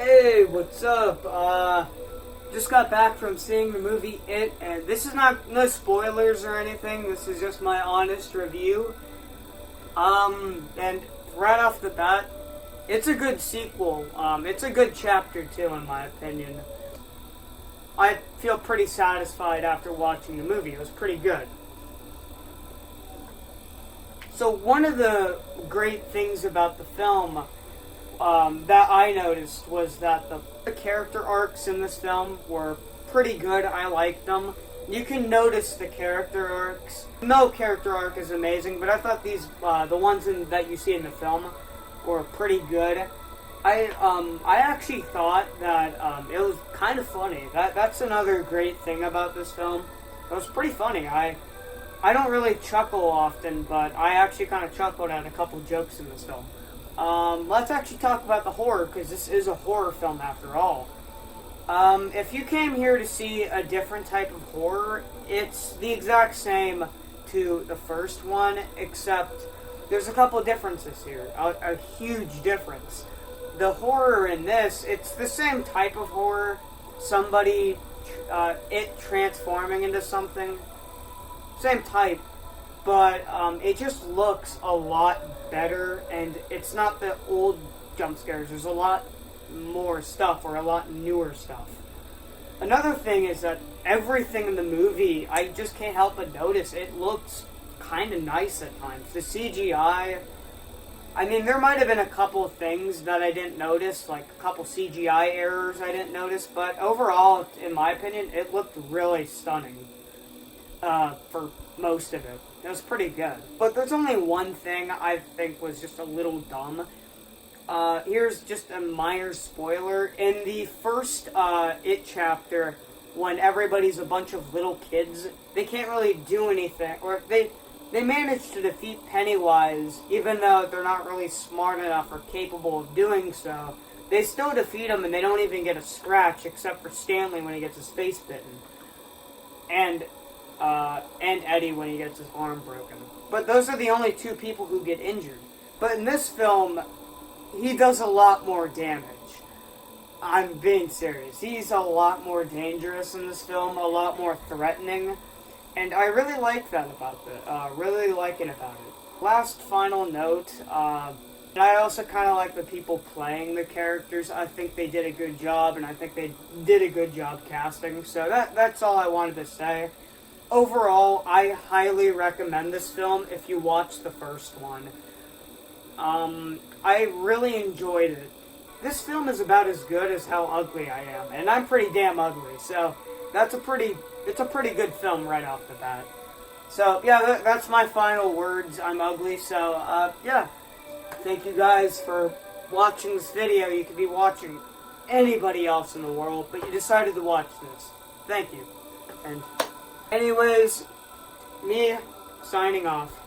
Hey, what's up? Just got back from seeing the movie It, and this is no spoilers or anything. This is just my honest review. And right off the bat, it's a good sequel. It's a good chapter too, in my opinion. I feel pretty satisfied after watching the movie. It was pretty good. So one of the great things about the film that I noticed was that the character arcs in this film were pretty good. I liked them. You can notice the character arcs. No character arc is amazing, but I thought these, the ones that you see in the film, were pretty good. I actually thought that it was kind of funny. That's another great thing about this film. It was pretty funny. I don't really chuckle often, but I actually kind of chuckled at a couple jokes in this film. Let's actually talk about the horror, because this is a horror film after all. If you came here to see a different type of horror, it's the exact same to the first one, except there's a couple differences here. A huge difference. The horror in this, it's the same type of horror. Somebody, it transforming into something. Same type. But it just looks a lot better, and it's not the old jump scares. There's a lot more stuff, or a lot newer stuff. Another thing is that everything in the movie, I just can't help but notice, it looks kind of nice at times. The CGI, I mean, there might have been a couple of things that I didn't notice, like a couple CGI errors I didn't notice, but overall, in my opinion, it looked really stunning for most of it. It was pretty good. But there's only one thing I think was just a little dumb. Here's just a minor spoiler. In the first It chapter, when everybody's a bunch of little kids, they can't really do anything. Or they manage to defeat Pennywise, even though they're not really smart enough or capable of doing so. They still defeat him, and they don't even get a scratch, except for Stanley when he gets his face bitten. And Eddie when he gets his arm broken. But those are the only two people who get injured. But in this film, he does a lot more damage. I'm being serious. He's a lot more dangerous in this film, a lot more threatening, and I really like that about it. Really like it about it. Last final note, I also kind of like the people playing the characters. I think they did a good job, and I think they did a good job casting, so that's all I wanted to say. Overall, I highly recommend this film if you watch the first one. I really enjoyed it. This film is about as good as how ugly I am, and I'm pretty damn ugly, so it's a pretty good film right off the bat. So, yeah, that's my final words. I'm ugly, so, yeah. Thank you guys for watching this video. You could be watching anybody else in the world, but you decided to watch this. Thank you. And anyways, me signing off.